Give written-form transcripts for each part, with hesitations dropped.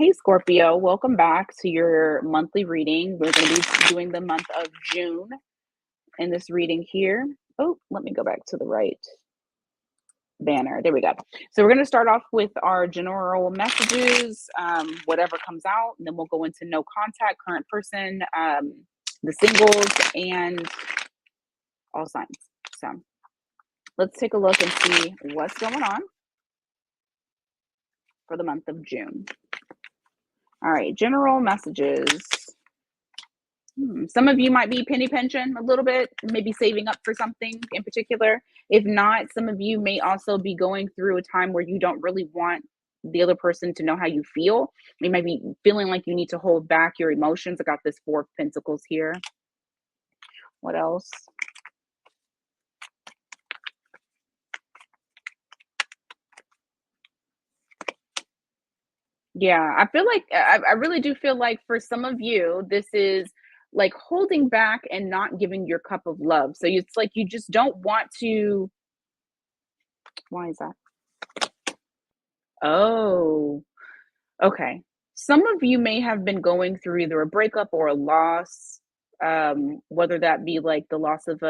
Hey Scorpio, welcome back to your monthly reading. We're going to be doing the month of June in this reading here. Oh, let me go back to the right banner. There we go. So we're going to start off with our general messages, whatever comes out, and then we'll go into no contact, current person, the singles, and all signs. So let's take a look and see what's going on for the month of June. All right, general messages. Some of you might be penny pinching a little bit, maybe saving up for something in particular. If not, some of you may also be going through a time where you don't really want the other person to know how you feel. You might be feeling like you need to hold back your emotions. I got this Four of Pentacles here. What else? Yeah, I feel like I really do feel like for some of you, this is like holding back and not giving your cup of love. So it's like you just don't want to. Why is that? Oh, okay. Some of you may have been going through either a breakup or a loss, whether that be like the loss of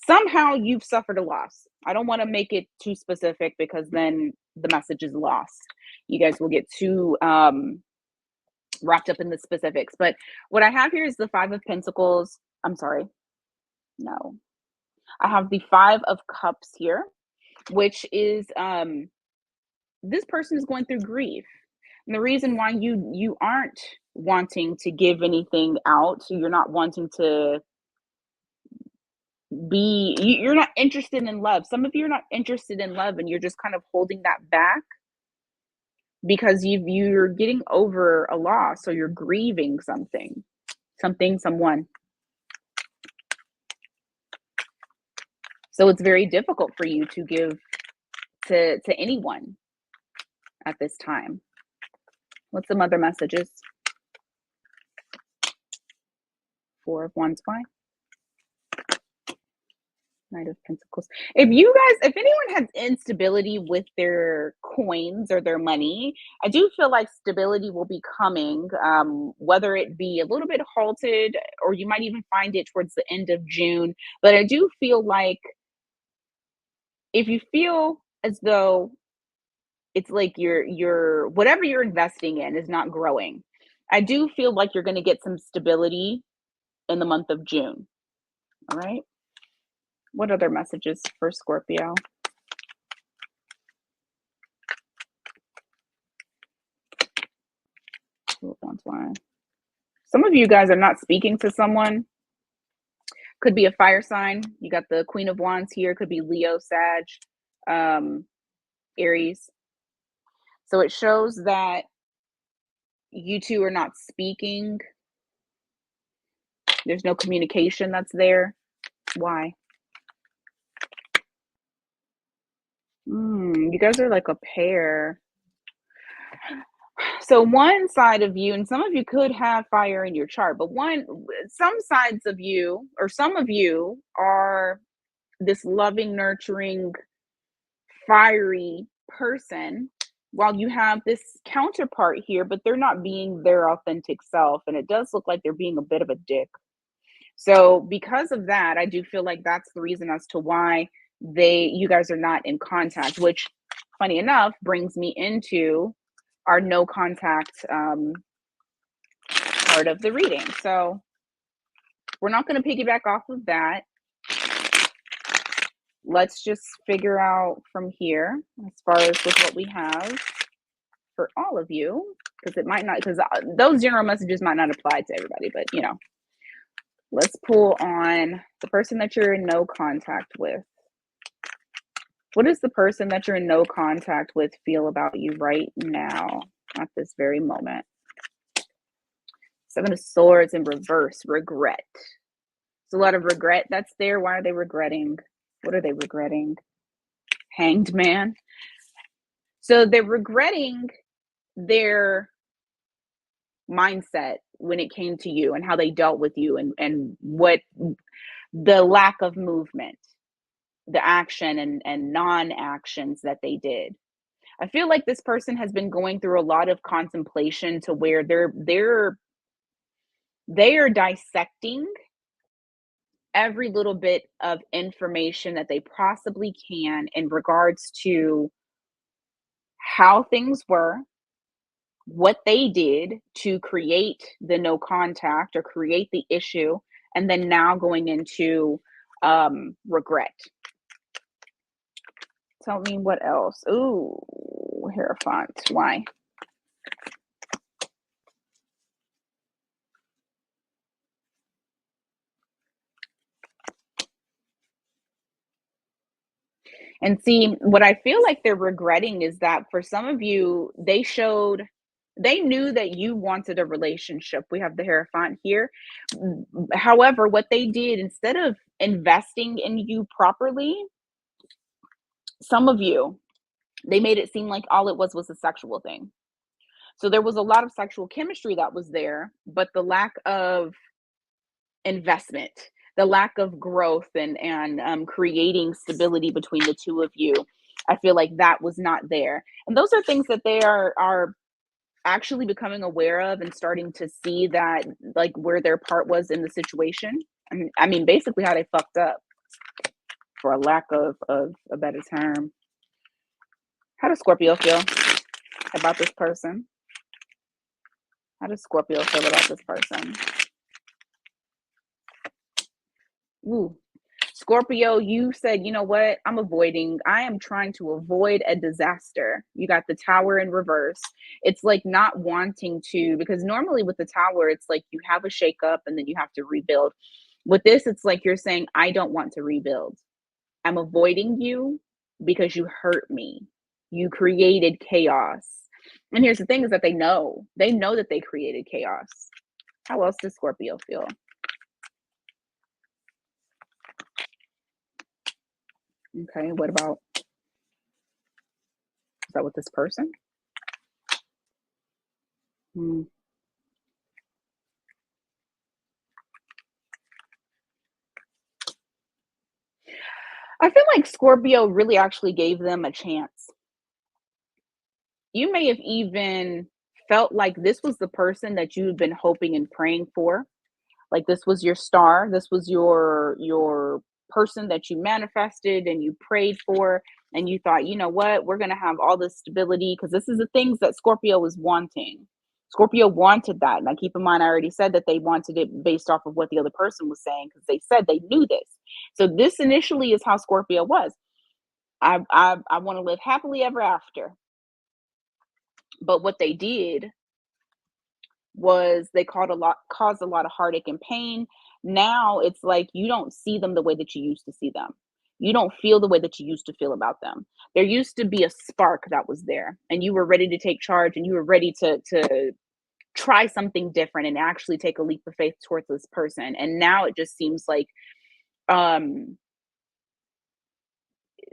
somehow you've suffered a loss. I don't want to make it too specific because then the message is lost. You guys will get too wrapped up in the specifics. But what I have here is the Five of Pentacles. I'm sorry. No. I have the Five of Cups here, which is this person is going through grief. And the reason why you aren't wanting to give anything out, so you're not wanting to you're not interested in love. Some of you are not interested in love and you're just kind of holding that back because you're getting over a loss, so you're grieving something, someone. So it's very difficult for you to give to anyone at this time. What's some other messages? Four of Wands. Why? Knight of Pentacles. If anyone has instability with their coins or their money, I do feel like stability will be coming, whether it be a little bit halted or you might even find it towards the end of June. But I do feel like if you feel as though it's like your whatever you're investing in is not growing, I do feel like you're going to get some stability in the month of June. All right. What other messages for Scorpio? Some of you guys are not speaking to someone. Could be a fire sign. You got the Queen of Wands here. Could be Leo, Sag, Aries. So it shows that you two are not speaking. There's no communication that's there. Why? You guys are like a pair. So one side of you, and some of you could have fire in your chart, but some sides of you, or some of you are this loving, nurturing, fiery person, while you have this counterpart here, but they're not being their authentic self. And it does look like they're being a bit of a dick. So because of that, I do feel like that's the reason as to why you guys are not in contact, which funny enough brings me into our no contact part of the reading. So we're not going to piggyback off of that. Let's just figure out from here as far as with what we have for all of you, because it might not, because those general messages might not apply to everybody, but you know, let's pull on the person that you're in no contact with. What does the person that you're in no contact with feel about you right now at this very moment? Seven of Swords in reverse, regret. It's a lot of regret that's there. Why are they regretting? What are they regretting? Hanged Man. So they're regretting their mindset when it came to you and how they dealt with you and what the lack of movement, the action and non-actions that they did. I feel like this person has been going through a lot of contemplation to where they are dissecting every little bit of information that they possibly can in regards to how things were, what they did to create the no contact or create the issue, and then now going into regret. Tell me what else. Ooh, Hierophant. Why? And see, what I feel like they're regretting is that for some of you, they knew that you wanted a relationship. We have the Hierophant here. However, what they did, instead of investing in you properly, some of you, they made it seem like all it was a sexual thing. So there was a lot of sexual chemistry that was there, but the lack of investment, the lack of growth and creating stability between the two of you, I feel like that was not there. And those are things that they are actually becoming aware of and starting to see that, like, where their part was in the situation. I mean, basically how they fucked up, for a lack of a better term. How does Scorpio feel about this person? How does Scorpio feel about this person? Ooh. Scorpio, you said, you know what? I am trying to avoid a disaster. You got the tower in reverse. It's like not wanting to, because normally with the tower, it's like you have a shakeup and then you have to rebuild. With this, it's like you're saying, I don't want to rebuild. I'm avoiding you because you hurt me. You created chaos. And here's the thing is that they know that they created chaos. How else does Scorpio feel? Okay, what about, is that with this person? Hmm. I feel like Scorpio really actually gave them a chance. You may have even felt like this was the person that you've been hoping and praying for. Like this was your star, this was your person that you manifested and you prayed for, and you thought, you know what, we're going to have all this stability, because this is the things that Scorpio was wanting. Scorpio wanted that. Now keep in mind, I already said that they wanted it based off of what the other person was saying, because they said they knew this. So this initially is how Scorpio was. I want to live happily ever after. But what they did was they caused a lot of heartache and pain. Now it's like you don't see them the way that you used to see them. You don't feel the way that you used to feel about them. There used to be a spark that was there, and you were ready to take charge, and you were ready to try something different and actually take a leap of faith towards this person. And now it just seems like um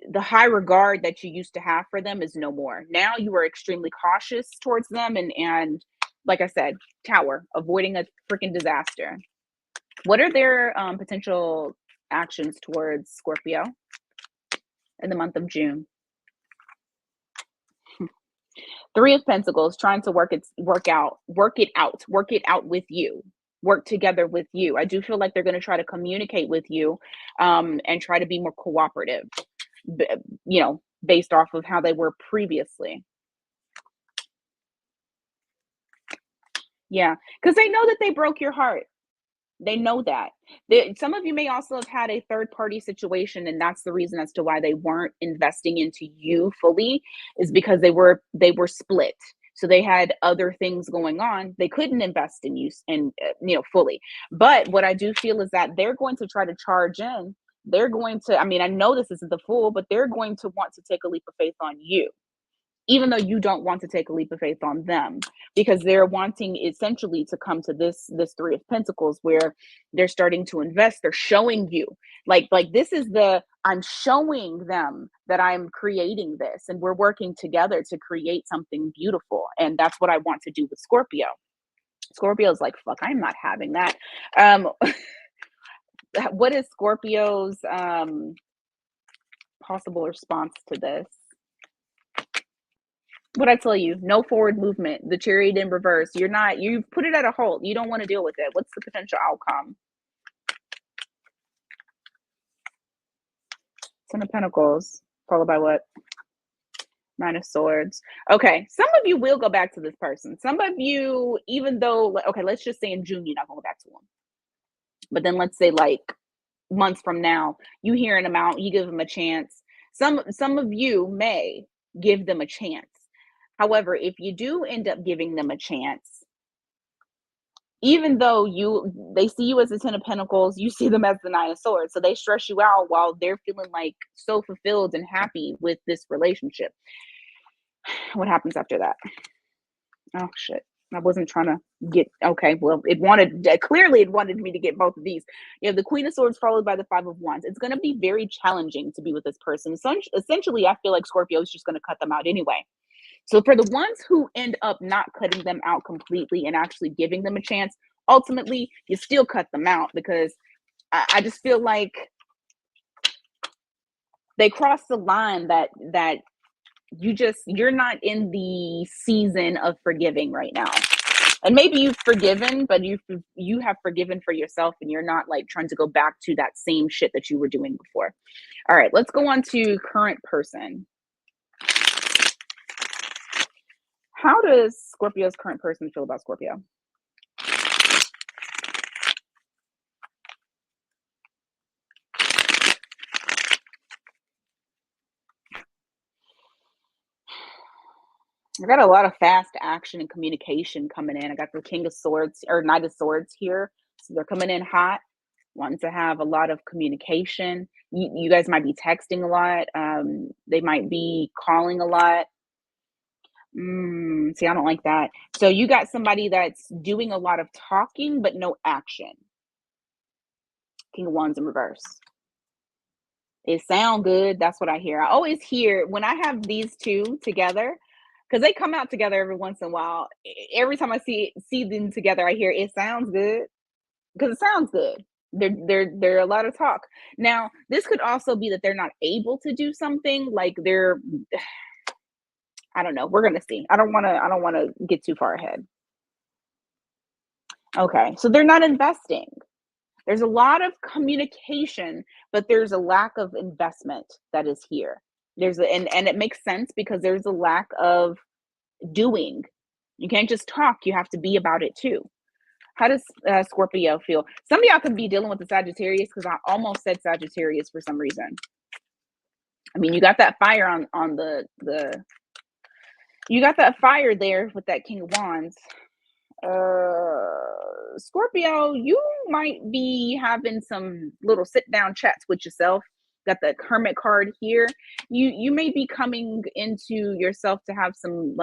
the high regard that you used to have for them is no more. Now you are extremely cautious towards them, and like I said, tower, avoiding a freaking disaster. What are their potential actions towards Scorpio in the month of June? Three of Pentacles, trying to work it out with you, work together with you. I do feel like they're going to try to communicate with you, and try to be more cooperative, b- based off of how they were previously. Yeah, because they know that they broke your heart. They know that. Some of you may also have had a third party situation, and that's the reason as to why they weren't investing into you fully, is because they were split. So they had other things going on. They couldn't invest in you and fully. But what I do feel is that they're going to try to charge in. They're going to. I mean, I know this isn't the fool, but they're going to want to take a leap of faith on you, even though you don't want to take a leap of faith on them, because they're wanting essentially to come to this three of pentacles where they're starting to invest. They're showing you, like this is the, I'm showing them that I'm creating this and we're working together to create something beautiful. And that's what I want to do with Scorpio. Scorpio's like, fuck, I'm not having that. um what is Scorpio's possible response to this? What I tell you, no forward movement. The chariot in reverse. You've put it at a halt. You don't want to deal with it. What's the potential outcome? Ten of Pentacles, followed by what? Nine of Swords. Okay, some of you will go back to this person. Some of you, even though, okay, let's just say in June you're not going to go back to them. But then let's say like months from now, you hearing them out, you give them a chance. Some of you may give them a chance. However, if you do end up giving them a chance, even though they see you as the Ten of Pentacles, you see them as the Nine of Swords. So they stress you out while they're feeling like so fulfilled and happy with this relationship. What happens after that? Oh shit. I wasn't trying to get okay. Well, it wanted me to get both of these. You have the Queen of Swords followed by the Five of Wands. It's going to be very challenging to be with this person. So essentially, I feel like Scorpio is just going to cut them out anyway. So for the ones who end up not cutting them out completely and actually giving them a chance, ultimately you still cut them out because I just feel like they cross the line that you're not in the season of forgiving right now. And maybe you've forgiven, but you have forgiven for yourself and you're not like trying to go back to that same shit that you were doing before. All right, let's go on to current person. How does Scorpio's current person feel about Scorpio? I got a lot of fast action and communication coming in. I got the King of Swords or Knight of Swords here. So they're coming in hot, wanting to have a lot of communication. You guys might be texting a lot. They might be calling a lot. See, I don't like that. So you got somebody that's doing a lot of talking, but no action. King of Wands in reverse. It sound good. That's what I hear. I always hear when I have these two together, because they come out together every once in a while. Every time I see them together, I hear it sounds good because it sounds good. They're a lot of talk. Now, this could also be that they're not able to do something like they're. I don't know. We're gonna see. I don't want to get too far ahead. Okay, so they're not investing. There's a lot of communication, but there's a lack of investment that is here. And it makes sense because there's a lack of doing. You can't just talk, you have to be about it too. How does Scorpio feel? Some of y'all could be dealing with the Sagittarius because I almost said Sagittarius for some reason. I mean, you got that fire on the you got that fire there with that King of Wands. Scorpio, you might be having some little sit down chats with yourself. Got the Hermit card here. You may be coming into yourself to have some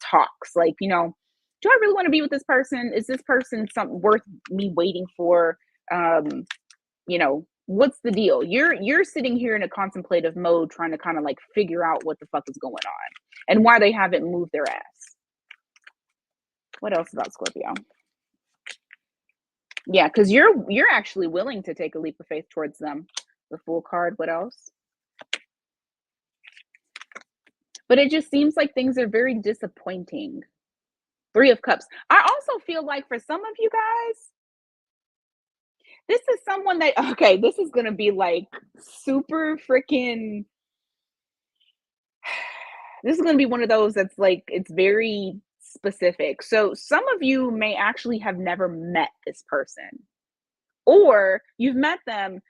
talks, like, you know, do I really want to be with this person? Is this person something worth me waiting for? You know, what's the deal? You're sitting here in a contemplative mode trying to kind of like figure out what the fuck is going on and why they haven't moved their ass. What else about Scorpio? Yeah, because you're actually willing to take a leap of faith towards them. The Fool card. What else? But it just seems like things are very disappointing. Three of Cups. I also feel like for some of you guys, this is someone that, okay, this is going to be like super freaking, this is going to be one of those that's like, it's very specific. So some of you may actually have never met this person, or you've met them,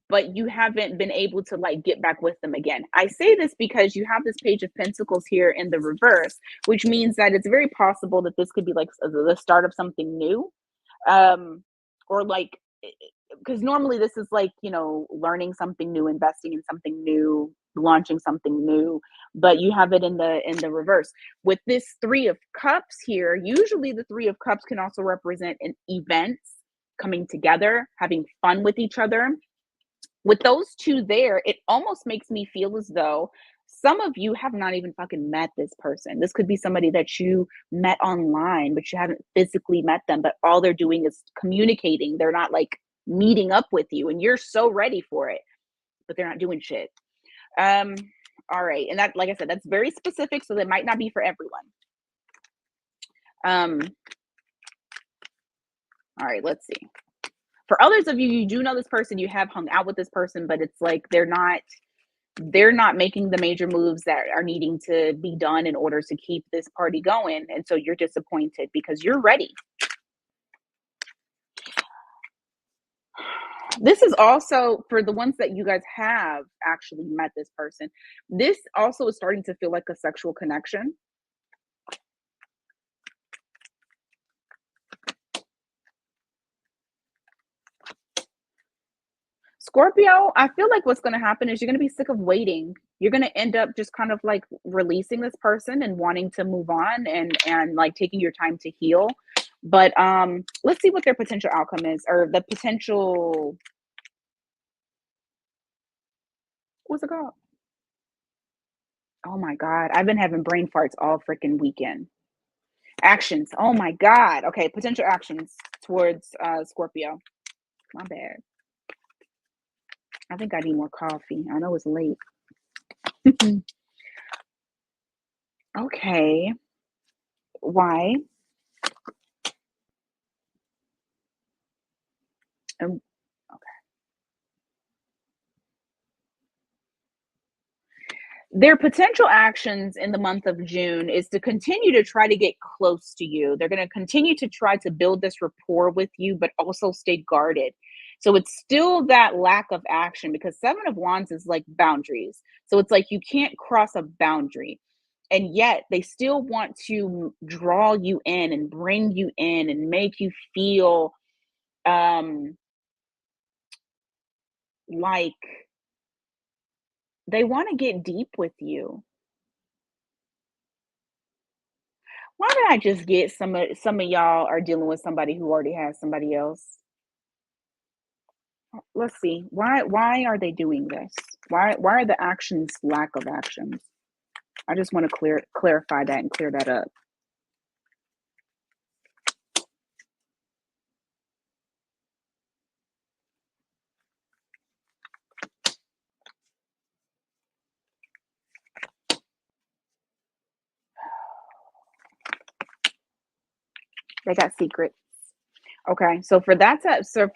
but you haven't been able to like get back with them again. I say this because you have this Page of Pentacles here in the reverse, which means that it's very possible that this could be like the start of something new. Or like, because normally this is like, you know, learning something new, investing in something new, launching something new, but you have it in the reverse. With this Three of Cups here, usually the Three of Cups can also represent an events, coming together, having fun with each other. With those two there, it almost makes me feel as though some of you have not even fucking met this person. This could be somebody that you met online, but you haven't physically met them, but all they're doing is communicating. They're not like meeting up with you and you're so ready for it, but they're not doing shit. All right. And that, like I said, that's very specific, so that might not be for everyone. Um, all right, let's see. For others of you, you do know this person, you have hung out with this person, but it's like they're not making the major moves that are needing to be done in order to keep this party going. And so you're disappointed because you're ready. This is also for the ones that you guys have actually met this person. This also is starting to feel like a sexual connection. Scorpio, I feel like what's going to happen is you're going to be sick of waiting. You're going to end up just kind of like releasing this person and wanting to move on and like taking your time to heal. But let's see what their potential outcome is, or the potential, what's it called? Oh my god, I've been having brain farts all freaking weekend. Actions. Oh my god. Okay, potential actions towards Scorpio. My bad. I think I need more coffee. I know it's late. Okay. Why? Um, their potential actions in the month of June is to continue to try to get close to you. They're going to continue to try to build this rapport with you, but also stay guarded. So it's still that lack of action because Seven of Wands is like boundaries. So it's like you can't cross a boundary. And yet they still want to draw you in and bring you in and make you feel um like they want to get deep with you. Why did I just get some of y'all are dealing with somebody who already has somebody else? Let's see. Why are they doing this? Why are the actions lack of actions? I just want to clarify that and clear that up. They got secrets. Okay, so for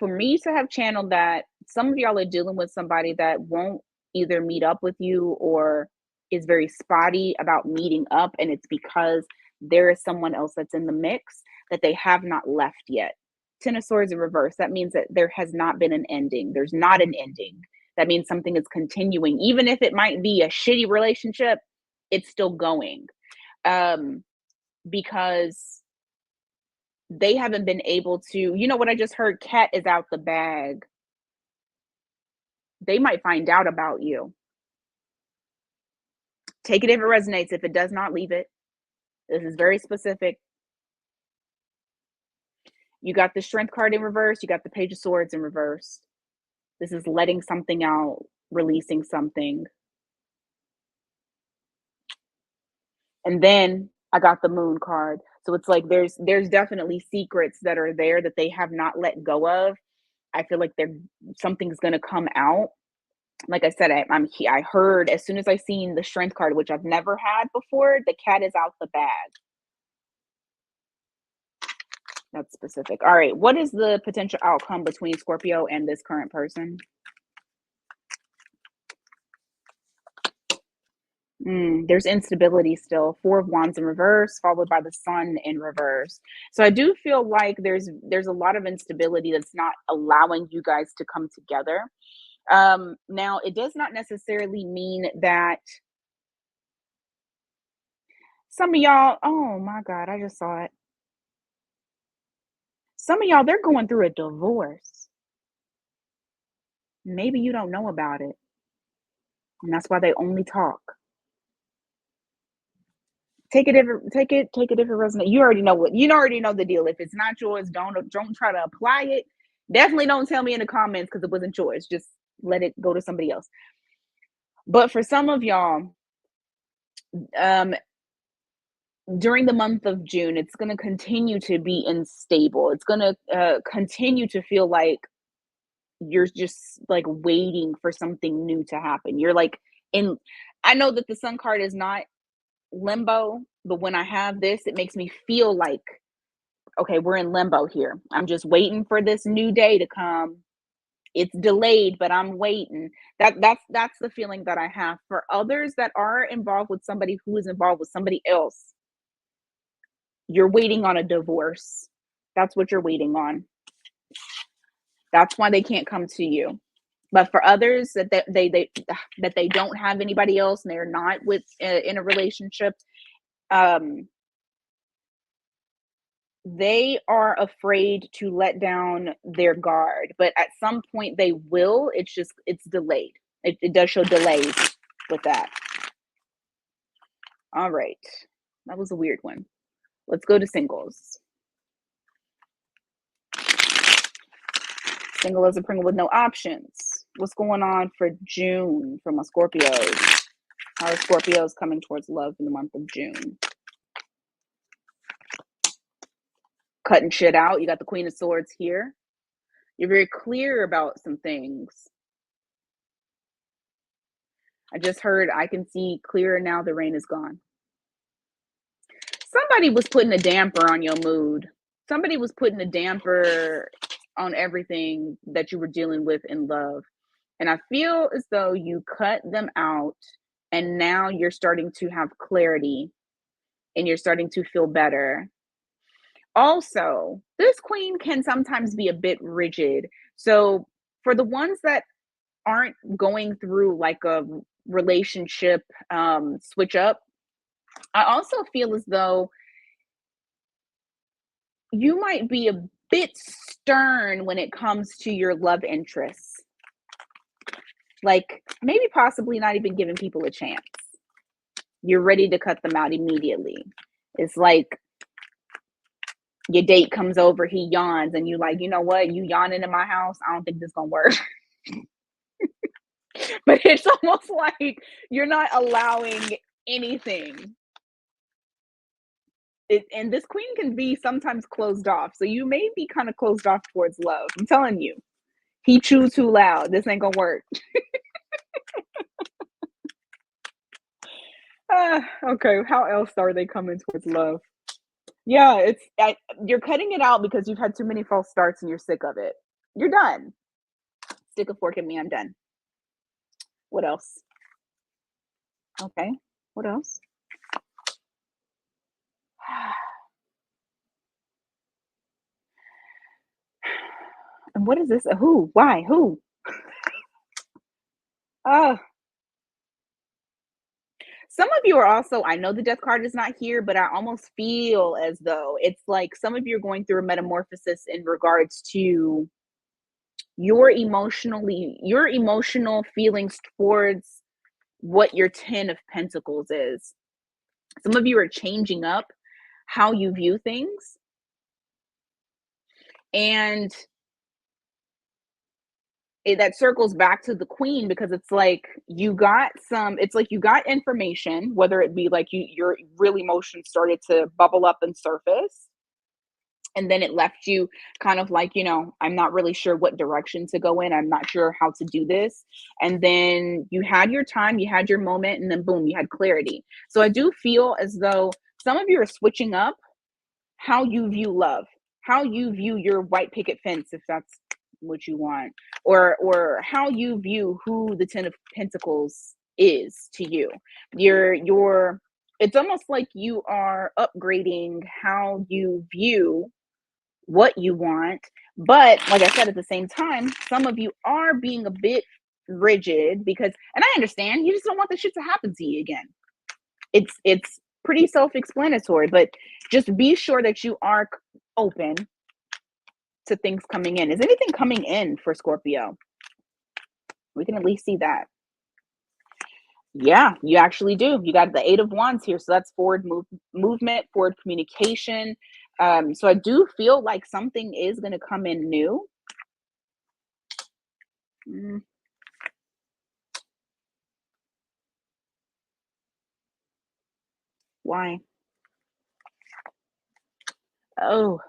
me to have channeled that, some of y'all are dealing with somebody that won't either meet up with you or is very spotty about meeting up, and it's because there is someone else that's in the mix that they have not left yet. Ten of Swords in reverse. That means that there has not been an ending. There's not an ending. That means something is continuing, even if it might be a shitty relationship. It's still going, um, because they haven't been able to, what I just heard, cat is out the bag. They might find out about you. Take it if it resonates. If it does not, leave it. This is very specific. You got the Strength card in reverse. You got the Page of Swords in reverse. This is letting something out, releasing something. And then I got the Moon card. So it's like there's definitely secrets that are there that they have not let go of. I feel like something's gonna come out. Like I said, I heard as soon as I seen the Strength card, which I've never had before, the cat is out the bag. That's specific. All right, what is the potential outcome between Scorpio and this current person? There's instability still. Four of Wands in reverse, followed by the Sun in reverse. So I do feel like there's a lot of instability that's not allowing you guys to come together. Now, it does not necessarily mean that some of y'all, oh my God, I just saw it. Some of y'all, they're going through a divorce. Maybe you don't know about it. And that's why they only talk. Take it if it resonates. You already know the deal. If it's not yours, don't try to apply it. Definitely don't tell me in the comments because it wasn't yours. Just let it go to somebody else. But for some of y'all, um, during the month of June, it's going to continue to be unstable. It's going to continue to feel like you're just like waiting for something new to happen. You're like in I know that the Sun card is not limbo, but when I have this, it makes me feel like, okay, we're in limbo here. I'm just waiting for this new day to come. It's delayed, but I'm waiting. That's the feeling that I have. For others that are involved with somebody who is involved with somebody else, you're waiting on a divorce. That's what you're waiting on. That's why they can't come to you. But for others that that they don't have anybody else and they're not with in a relationship, um, they are afraid to let down their guard. But at some point they will. It's delayed. It does show delays with that. All right, that was a weird one. Let's go to singles. Single as a Pringle with no options. What's going on for June for my Scorpios? How are Scorpios coming towards love in the month of June? Cutting shit out. You got the Queen of Swords here. You're very clear about some things. I just heard I can see clearer now. The rain is gone. Somebody was putting a damper on your mood. Somebody was putting a damper on everything that you were dealing with in love. And I feel as though you cut them out and now you're starting to have clarity and you're starting to feel better. Also, this queen can sometimes be a bit rigid. So, for the ones that aren't going through like a relationship switch up, I also feel as though you might be a bit stern when it comes to your love interests. Like maybe possibly not even giving people a chance. You're ready to cut them out immediately. It's like your date comes over, he yawns, and you like, you know what? You yawning in my house. I don't think this gonna work. But it's almost like you're not allowing anything. And this queen can be sometimes closed off. So you may be kind of closed off towards love. I'm telling you. He chews too loud. This ain't gonna work. Okay, how else are they coming towards love? Yeah, you're cutting it out because you've had too many false starts and you're sick of it. You're done. Stick a fork in me. I'm done. What else? Okay. What else? And what is this? Who? Why? Who? Uh, some of you are also, I know the death card is not here, but I almost feel as though it's like some of you are going through a metamorphosis in regards to your emotional feelings towards what your 10 of Pentacles is. Some of you are changing up how you view things. And that circles back to the queen because it's like you got information, whether it be like your real emotions started to bubble up and surface, and then it left you kind of like, I'm not really sure what direction to go in, I'm not sure how to do this, and then you had your time, you had your moment, and then boom, you had clarity. So I do feel as though some of you are switching up how you view love, how you view your white picket fence, if that's what you want, or how you view who the 10 of Pentacles is to you. You're it's almost like you are upgrading how you view what you want. But like I said, at the same time, some of you are being a bit rigid because, and I understand, you just don't want the shit to happen to you again. It's pretty self-explanatory, but just be sure that you are open to things coming in. Is anything coming in for Scorpio? We can at least see that. Yeah, you actually do. You got the 8 of Wands here, so that's forward movement, forward communication. So I do feel like something is going to come in new. Why? Oh,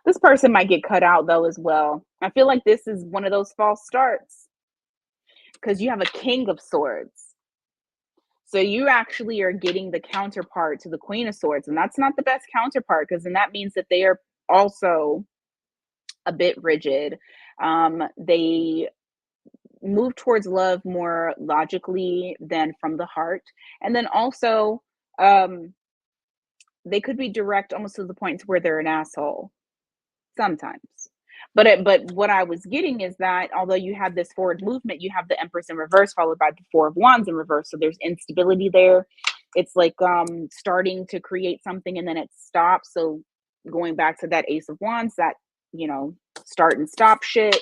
this person might get cut out though as well. I feel like this is one of those false starts because you have a King of Swords. So you actually are getting the counterpart to the Queen of Swords, and that's not the best counterpart because then that means that they are also a bit rigid. They move towards love more logically than from the heart. And then also, um, they could be direct almost to the point to where they're an asshole sometimes. But what I was getting is that although you have this forward movement, you have the Empress in reverse followed by the Four of Wands in reverse. So there's instability there. It's like starting to create something and then it stops. So going back to that Ace of Wands, that you know, start and stop shit.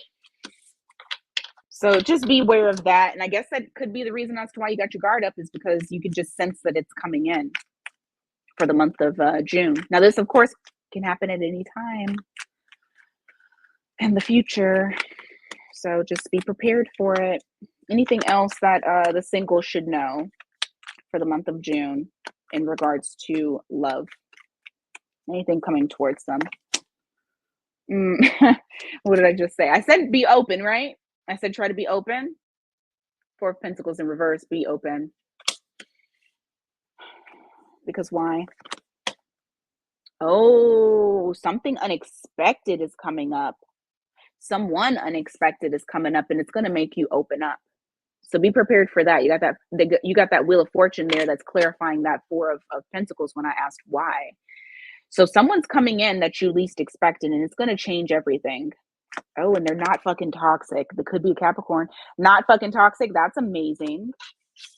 So just be aware of that. And I guess that could be the reason as to why you got your guard up is because you could just sense that it's coming in for the month of June. Now, this, of course, can happen at any time in the future. So just be prepared for it. Anything else that the singles should know for the month of June in regards to love? Anything coming towards them? What did I just say? I said be open, right? I said try to be open. Four of Pentacles in reverse, be open. Because why? Oh, something unexpected is coming up. Someone unexpected is coming up and it's going to make you open up. So be prepared for that. You got that Wheel of Fortune there that's clarifying that Four of Pentacles when I asked why. So someone's coming in that you least expected and it's going to change everything. Oh, and they're not fucking toxic. They could be a Capricorn. Not fucking toxic. That's amazing.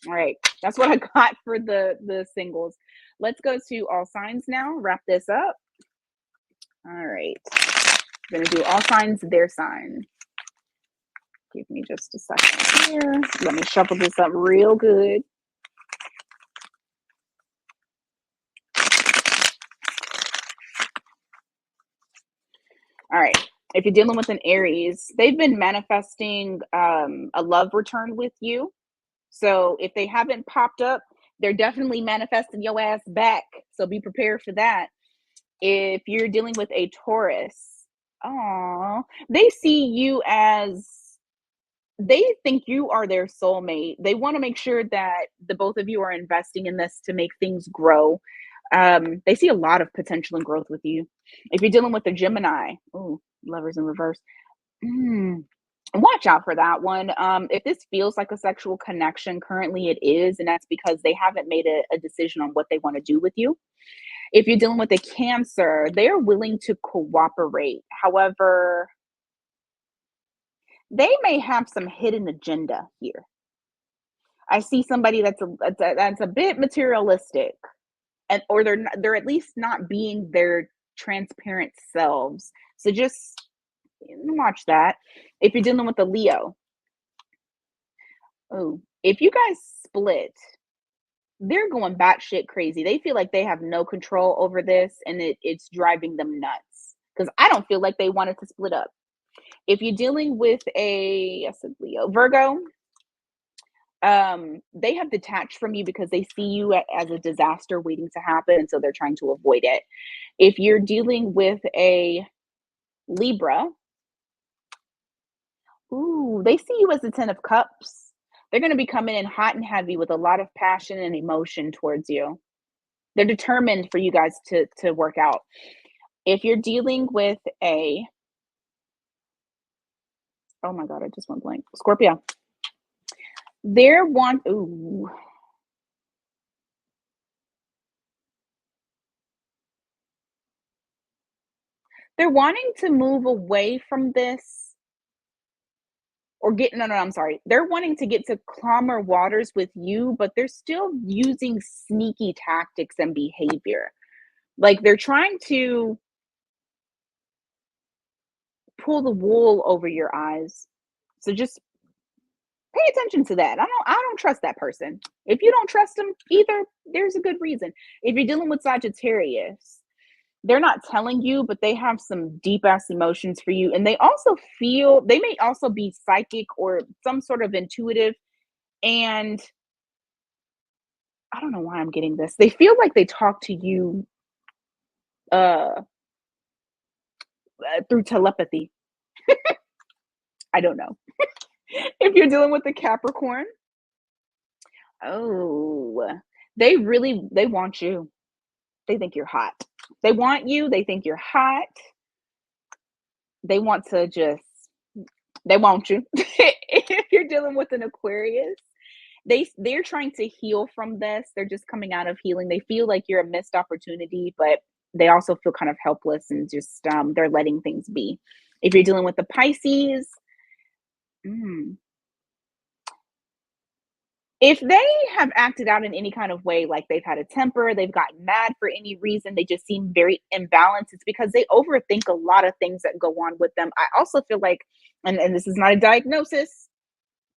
All right. That's what I got for the singles. Let's go to all signs now. Wrap this up. All right. I'm going to do all signs, their sign. Give me just a second here. Let me shuffle this up real good. All right. If you're dealing with an Aries, they've been manifesting a love return with you. So if they haven't popped up, they're definitely manifesting your ass back. So be prepared for that. If you're dealing with a Taurus, they see you as, they think you are their soulmate. They want to make sure that the both of you are investing in this to make things grow. They see a lot of potential and growth with you. If you're dealing with a Gemini, oh, lovers in reverse. Watch out for that one. If this feels like a sexual connection, currently it is, and that's because they haven't made a decision on what they want to do with you. If you're dealing with a Cancer, they're willing to cooperate. However, they may have some hidden agenda here. I see somebody that's a bit materialistic, and or they're at least not being their transparent selves. So just watch that. If you're dealing with a Leo, oh, if you guys split, they're going batshit crazy. They feel like they have no control over this, and it's driving them nuts. Because I don't feel like they wanted to split up. If you're dealing with I said Leo, Virgo, they have detached from you because they see you as a disaster waiting to happen, and so they're trying to avoid it. If you're dealing with a Libra, ooh, they see you as the Ten of Cups. They're going to be coming in hot and heavy with a lot of passion and emotion towards you. They're determined for you guys to work out. If you're dealing with a, oh my God, I just went blank. Scorpio. They're they're wanting to move away from this or I'm sorry. They're wanting to get to calmer waters with you, but they're still using sneaky tactics and behavior. Like they're trying to pull the wool over your eyes. So just pay attention to that. I don't trust that person. If you don't trust them either, there's a good reason. If you're dealing with Sagittarius, they're not telling you, but they have some deep ass emotions for you. And they also feel, they may also be psychic or some sort of intuitive. And I don't know why I'm getting this. They feel like they talk to you uh through telepathy. I don't know. If you're dealing with a Capricorn, Oh, they want you. They think you're hot. They want you, they think you're hot. They want to just they want you. If you're dealing with an Aquarius, they're trying to heal from this. They're just coming out of healing. They feel like you're a missed opportunity, but they also feel kind of helpless and just they're letting things be. If you're dealing with the Pisces, mm, if they have acted out in any kind of way, like they've had a temper, they've gotten mad for any reason, they just seem very imbalanced, it's because they overthink a lot of things that go on with them. I also feel like, and this is not a diagnosis,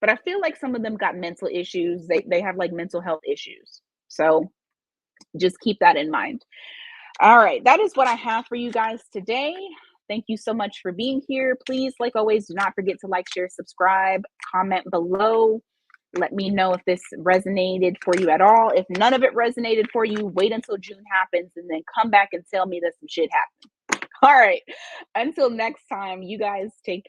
but I feel like some of them got mental issues. They have like mental health issues. So just keep that in mind. All right, that is what I have for you guys today. Thank you so much for being here. Please, like always, do not forget to like, share, subscribe, comment below. Let me know if this resonated for you at all. If none of it resonated for you, wait until June happens and then come back and tell me that some shit happened. All right. Until next time, you guys take